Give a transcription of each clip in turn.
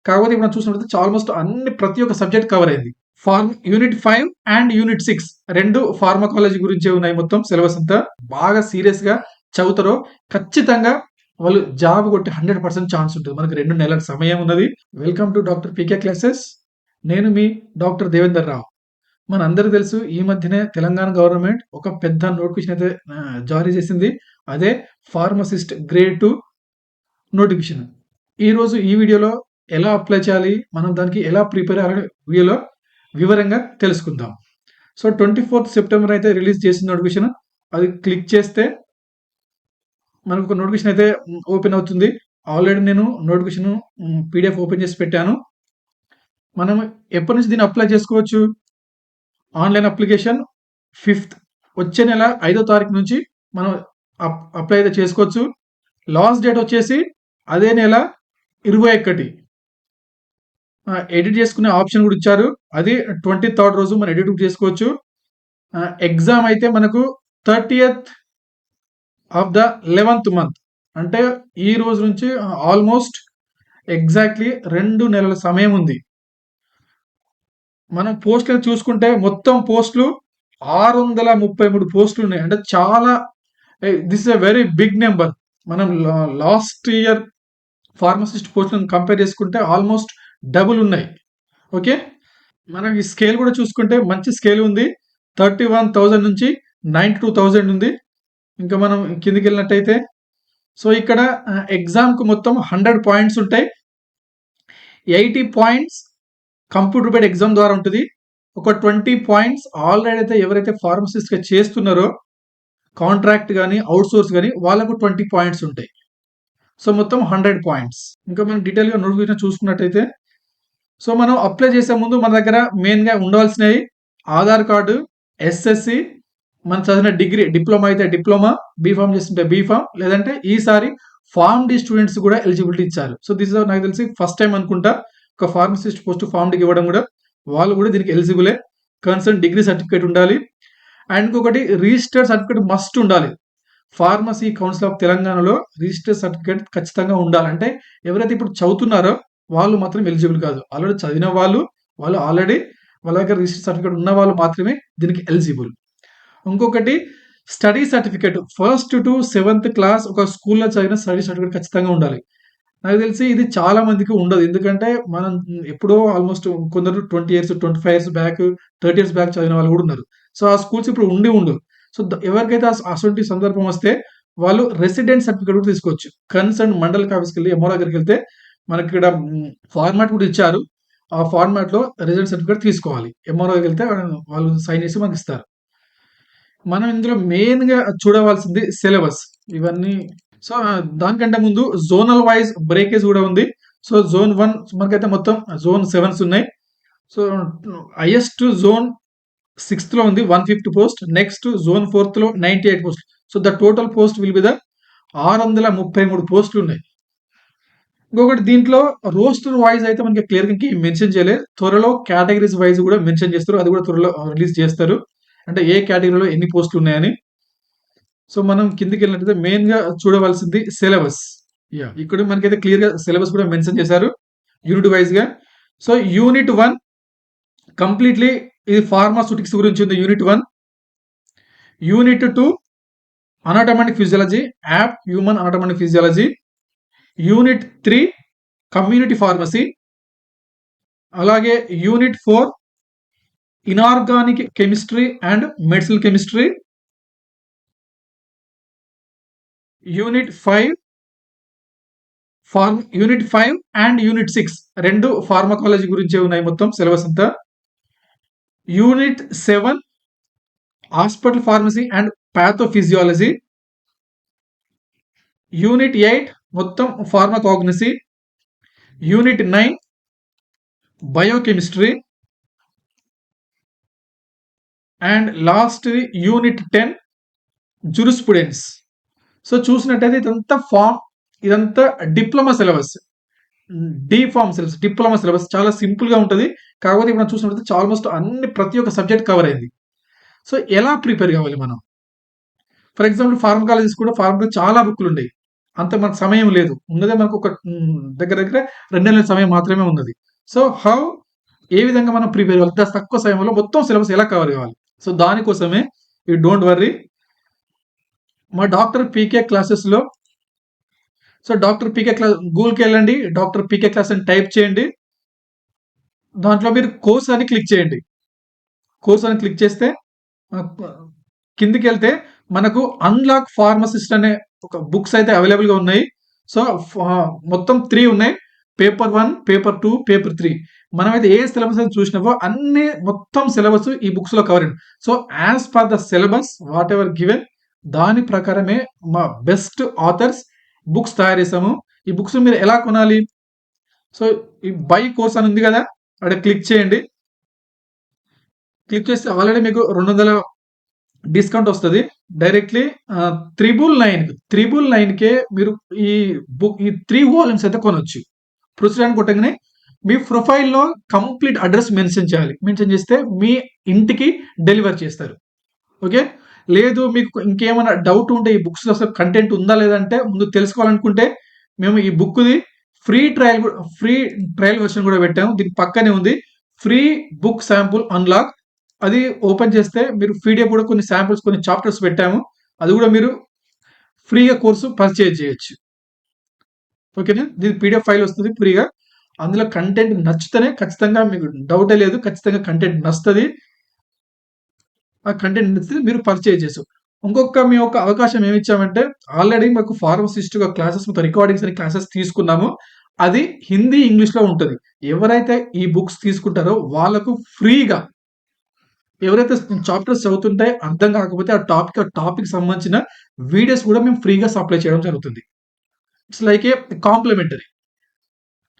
కాకపోతే ఇప్పుడు మనం చూసినట్లయితే ఆల్మోస్ట్ అన్ని ప్రతి ఒక్క సబ్జెక్ట్ కవర్ అయింది. యూనిట్ 5 అండ్ యూనిట్ 6 రెండు ఫార్మకాలజీ గురించే ఉన్నాయి. మొత్తం సిలబస్ అంతా బాగా సీరియస్ గా చదువుతారో ఖచ్చితంగా వాళ్ళు జాబ్ కొట్టి 100% ఛాన్స్ ఉంటుంది. మనకు 2 నెలల సమయం ఉన్నది. Welcome to doctor PK classes. నేను మీ డాక్టర్ దేవేందర్ రావు. మనందరికీ తెలుసు, ఈ మధ్యనే తెలంగాణ గవర్నమెంట్ ఒక పెద్ద నోటిఫికేషన్ అయితే జారీ చేసింది. అదే ఫార్మసిస్ట్ గ్రేడ్ 2 నోటిఫికేషన్. ఈరోజు ఈ వీడియోలో ఎలా అప్లై చేయాలి, మనం దానికి ఎలా ప్రిపేర్ అవ్వాలని వీడియోలో వివరంగా తెలుసుకుందాం. సో 24th సెప్టెంబర్ అయితే రిలీజ్ చేసిన నోటిఫికేషన్. అది క్లిక్ చేస్తే మనకు ఒక నోటిఫికేషన్ అయితే ఓపెన్ అవుతుంది. ఆల్రెడీ నేను నోటిఫికేషన్ పీడిఎఫ్ ఓపెన్ చేసి పెట్టాను. మనం ఎప్పటి నుంచి దీన్ని అప్లై చేసుకోవచ్చు? ఆన్లైన్ అప్లికేషన్ 5th వచ్చే నెల 5వ తారీఖు నుంచి మనం అప్లై అయితే చేసుకోవచ్చు. లాస్ట్ డేట్ వచ్చేసి అదే నెల 21. ఎడిట్ చేసుకునే ఆప్షన్ కూడా ఇచ్చారు. అది 23rd రోజు మనం ఎడిట్ చేసుకోవచ్చు. ఎగ్జామ్ అయితే మనకు 30th of the 11th month, అంటే ఈ రోజు నుంచి ఆల్మోస్ట్ ఎగ్జాక్ట్లీ 2 నెలల సమయం ఉంది. మనం పోస్టులు చూసుకుంటే మొత్తం పోస్టులు 633 పోస్టులు ఉన్నాయి. అంటే చాలా, this is a very big number. మనం లాస్ట్ ఇయర్ ఫార్మసిస్ట్ పోస్టులను కంపేర్ చేసుకుంటే ఆల్మోస్ట్ డబుల్ ఉన్నాయి. ఓకే, మనం ఈ స్కేల్ కూడా చూసుకుంటే మంచి స్కేల్ ఉంది. 31,000 నుంచి 92,000 ఉంది. ఇంకా మనం కిందికి వెళ్ళినట్టయితే, సో ఇక్కడ ఎగ్జామ్కు మొత్తం 100 పాయింట్స్ ఉంటాయి. 80 పాయింట్స్ కంప్యూటర్ బేస్డ్ ఎగ్జామ్ ద్వారా ఉంటుంది. ఒక 20 పాయింట్స్ ఆల్రెడీ అయితే ఎవరైతే ఫార్మసిస్ట్గా చేస్తున్నారో కాంట్రాక్ట్ కానీ అవుట్సోర్స్ కానీ వాళ్ళకు 20 పాయింట్స్ ఉంటాయి. సో మొత్తం 100 పాయింట్స్. ఇంకా మనం డీటెయిల్గా నోటిఫికేషన్ చూసుకున్నట్టయితే, సో మనం అప్లై చేసే ముందు మన దగ్గర మెయిన్గా ఉండవలసినవి ఆధార్ కార్డు, ఎస్ఎస్సి, మనం చదివిన డిగ్రీ, డిప్లొమా అయితే డిప్లొమా, బీఫామ్ చేస్తుంటే బీఫామ్, లేదంటే ఈసారి ఫార్మ్ డి స్టూడెంట్స్ కూడా ఎలిజిబిలిటీ ఇచ్చారు. సో దిస్ ఇస్ నాకు తెలిసి ఫస్ట్ టైం అనుకుంటా ఒక ఫార్మసిస్ట్ పోస్ట్ ఫార్మ్ డికి ఇవ్వడం కూడా. వాళ్ళు కూడా దీనికి ఎలిజిబులే. కన్సర్న్ డిగ్రీ సర్టిఫికేట్ ఉండాలి. అండ్ ఇంకొకటి రిజిస్టర్డ్ సర్టిఫికేట్ మస్ట్ ఉండాలి. ఫార్మసీ కౌన్సిల్ ఆఫ్ తెలంగాణలో రిజిస్టర్డ్ సర్టిఫికేట్ ఖచ్చితంగా ఉండాలంటే ఎవరైతే ఇప్పుడు చదువుతున్నారో వాళ్ళు మాత్రం ఎలిజిబుల్ కాదు. ఆల్రెడీ చదివిన వాళ్ళు ఆల్రెడీ వాళ్ళ దగ్గర రిజిస్టర్డ్ సర్టిఫికేట్ ఉన్న వాళ్ళు మాత్రమే దీనికి ఎలిజిబుల్. ఇంకొకటి study certificate, 1st to 7th class ఒక స్కూల్లో చదివిన స్టడీ సర్టిఫికేట్ ఖచ్చితంగా ఉండాలి. నాకు తెలిసి ఇది చాలా మందికి ఉండదు. ఎందుకంటే మనం ఎప్పుడో ఆల్మోస్ట్ కొందరు 20 years 25 years back, 30 years back చదివిన వాళ్ళు కూడా ఉన్నారు. సో ఆ స్కూల్స్ ఇప్పుడు ఉండవు. సో ఎవరికైతే అటువంటి సందర్భం వస్తే వాళ్ళు రెసిడెంట్ సర్టిఫికేట్ కూడా తీసుకోవచ్చు. కన్సర్న్ మండల్ ఆఫీస్కి వెళ్ళి ఎంఆర్ఓ దగ్గరికి వెళ్తే మనకి ఇక్కడ ఫార్మాట్ కూడా ఇచ్చారు. ఆ ఫార్మాట్ లో రెసిడెంట్ సర్టిఫికేట్ తీసుకోవాలి. ఎంఆర్ఓకి వెళ్తే వాళ్ళు సైన్ చేసి మనకి ఇస్తారు. మనం ఇందులో మెయిన్ గా చూడవలసింది సిలబస్. ఇవన్నీ సో దానికంటే ముందు జోనల్ వైజ్ బ్రేకేజ్ కూడా ఉంది. సో జోన్ 1 మనకైతే మొత్తం జోన్ 7 ఉన్నాయి. సో హైయెస్ట్ జోన్ 6th లో ఉంది 150 పోస్ట్. నెక్స్ట్ జోన్ 4th లో 98 post. So the total post will be the 633 పోస్టులు ఉన్నాయి. ఇంకొకటి దీంట్లో రోస్టర్ వైజ్ అయితే మనకి క్లియర్ గా మెన్షన్ చేయలేదు. త్వరలో కేటగిరీస్ వైజ్ కూడా మెన్షన్ చేస్తారు. అది కూడా త్వరలో రిలీజ్ చేస్తారు, అంటే ఏ కేటగిరీలో ఎన్ని పోస్టులు ఉన్నాయని. సో మనం కిందికి వెళ్ళినట్లయితే మెయిన్ గా చూడవలసింది సిలబస్. ఇక్కడ మనకైతే క్లియర్ గా సిలబస్ కూడా మెన్షన్ చేశారు యూనిట్ వైజ్ గా. సో యూనిట్ 1 కంప్లీట్లీ ఇది ఫార్మాస్యూటిక్స్ గురించి ఉంది. Unit 1. Unit 2 anatomic physiology, of human anatomic physiology. Unit 3 community pharmacy. అలాగే unit 4 inorganic chemistry and medicinal chemistry. Unit 5 and unit 6 రెండు ఫార్మకాలజీ గురించే ఉన్నాయి మొత్తం సిలబస్ అంతా. Unit 7 hospital pharmacy and pathophysiology. Unit 8 మొత్తం pharmacognosy. Unit 9 biochemistry. And last unit 10 jurisprudence. So చూసినట్టయితే ఇదంతా diploma syllabus, deform syllabus, diploma syllabus చాలా simple గా ఉంటుంది. కాకపోతే ఇప్పుడు మనం చూసినట్టయితే ఆల్మోస్ట్ ప్రతి ఒక్క సబ్జెక్ట్ కవర్ అయింది. సో ఎలా ప్రిపేర్ కావాలి మనం? ఫర్ ఎగ్జాంపుల్ ఫార్మకాలజీస్ కూడా చాలా బుక్లు ఉన్నాయి. అంత మనకు సమయం లేదు. ఉన్నదే మనకు ఒక దగ్గర దగ్గర 2 నెలల సమయం మాత్రమే ఉన్నది. సో, ఏ విధంగా మనం ప్రిపేర్ అవ్వాలి? ఇంత తక్కువ సమయంలో మొత్తం సిలబస్ ఎలా కవర్ కావాలి? సో, దానికోసమే యూ డోంట్ వర్రీ. మా డాక్టర్ పీకే క్లాసెస్‌లో డాక్టర్ పీకే గూగుల్‌కెళ్ళండి. డాక్టర్ పీకే క్లాస్ అని టైప్ చేయండి. దాంట్లో మీరు కోర్స్ అని క్లిక్ చేయండి. కోర్స్ అని క్లిక్ చేస్తే ఆహ్, ప కిందకెళ్తే మనకు అన్‌లాక్ ఫార్మసిస్ట్ అనే ఒక బుక్స్ అయితే అవైలబుల్‌గా ఉన్నాయి. సో, మొత్తం 3 ఉన్నాయి. Paper 1, paper 2, paper 3. మనమైతే ఏ సిలబస్ అయితే చూసినామో అన్నీ మొత్తం సిలబస్ ఈ బుక్స్‌లో కవర్ అయింది. So, as per the syllabus whatever given దాని ప్రకారమే మా బెస్ట్ ఆథర్స్ బుక్స్ తయారు చేసాము. ఈ బుక్స్ మీరు ఎలా కొనాలి? సో, ఈ బై కోర్స్ అని ఉంది గదా! అక్కడ క్లిక్ చేయండి. క్లిక్ చేస్తే ఆల్రెడీ మీకు 200 డిస్కౌంట్ వస్తది. డైరెక్ట్‌లీ 999కే మీరు ఈ ఈ 3 వాల్యూమ్స్ అయితే కొనొచ్చు. ప్రొసీడ్ అని కొట్టంగానే మీ ప్రొఫైల్‌లో కంప్లీట్ అడ్రెస్ మెన్షన్ చేయాలి. మెన్షన్ చేస్తే మీ ఇంటికి డెలివర్ చేస్తారు. ఓకే. లేదు మీకు ఇంకేమైనా డౌట్ ఉంటే ఈ బుక్స్‌లో అసలు కంటెంట్ ఉందా లేదా అంటే ముందు తెలుసుకోవాలనుకుంటే మేము ఈ బుక్‌ది ఫ్రీ ట్రయల్ వెర్షన్ కూడా పెట్టాము. దీని పక్కనే ఉంది. Free book sample unlock. అది ఓపెన్ చేస్తే మీరు పీడిఎఫ్ కూడా కొన్ని శాంపిల్స్ కొన్ని చాప్టర్స్ పెట్టాము. అది కూడా మీరు ఫ్రీగా కోర్సు పర్చేజ్ చేయొచ్చు. ఓకేనా? దీని పీడిఎఫ్ ఫైల్ వస్తది ఫ్రీగా. అందులో కంటెంట్ నచ్చితేనే ఖచ్చితంగా మీకు డౌటే లేదు. ఖచ్చితంగా కంటెంట్ నచ్చుతది. ఆ కంటెంట్ నచ్చితే మీరు పర్చేజ్ చేసు. మేము ఒక అవకాశం ఏమిచ్చామంటే ఆల్రెడీ మాకు ఫార్మసిస్ట్‌గా క్లాసెస్ మొత్తం రికార్డింగ్స్ అని క్లాసెస్ తీసుకున్నాము. అది హిందీ, ఇంగ్లీష్‌లో ఉంటది. ఎవరైతే ఈ బుక్స్ తీసుకుంటారో వాళ్ళకు ఫ్రీగా ఎవరైతే చాప్టర్స్ చదువుతుంటే అర్థం కాకపోతే ఆ టాపిక్ సంబంధించిన వీడియోస్ కూడా మేము ఫ్రీగా సప్లై చేయడం జరుగుతుంది. It's like a complimentary.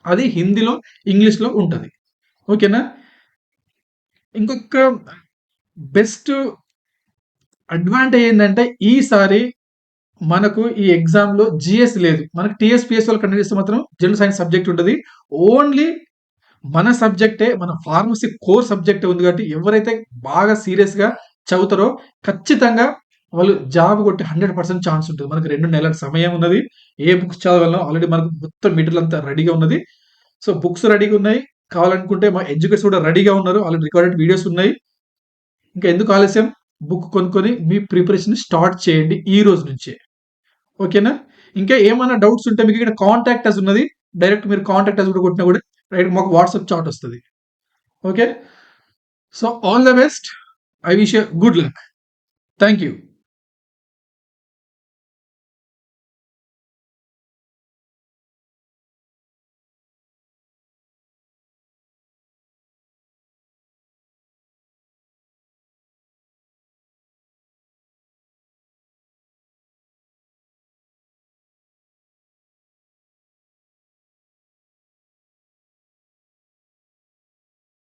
అది హిందీలో, ఇంగ్లీష్‌లో ఉంటది. ఓకేనా? ఇంకొక బెస్ట్ అడ్వాంటేజ్ ఏందంటే ఈసారి మనకు ఈ ఎగ్జామ్‌లో జీఎస్ లేదు. మనకు టీఎస్‌పీఎస్సీలో కండక్ట్ చేస్తే మాత్రం జనరల్ సైన్స్ సబ్జెక్ట్ ఉంటది. ఓన్లీ మన సబ్జెక్టే మన ఫార్మసీ కోర్ సబ్జెక్టే ఉంది కాబట్టి ఎవరైతే బాగా సీరియస్‌గా చదువుతారో ఖచ్చితంగా వాళ్ళు జాబ్ కొట్టే 100% ఛాన్స్ ఉంటది. మనకు 2 నెలల సమయం ఉన్నది. ఏ బుక్స్ చదవాలనో ఆల్రెడీ మనకు మొత్తం మెటీరియల్ అంతా రెడీగా ఉన్నది. సో, బుక్స్ రెడీగా ఉన్నాయి. కావాలనుకుంటే మా ఎడ్యుకేటర్స్ కూడా రెడీగా ఉన్నారు. ఆల్రెడీ రికార్డెడ్ వీడియోస్ ఉన్నాయి. ఇంకా ఎందుకు ఆలస్యం? బుక్ కొనుక్కొని మీ ప్రిపరేషన్ స్టార్ట్ చేయండి ఈ రోజు నుంచే. ఓకేనా? ఇంకా ఏమన్నా డౌట్స్ ఉంటే మీకు ఇక్కడ కాంటాక్ట్ అస్ ఉన్నది. డైరెక్ట్ మీరు కాంటాక్ట్ అస్ కూడా కొట్టినా కూడా డైరెక్ట్ మాకు వాట్సాప్ చాట్ వస్తది. Okay. So, all the best. I wish you good luck. Thank you.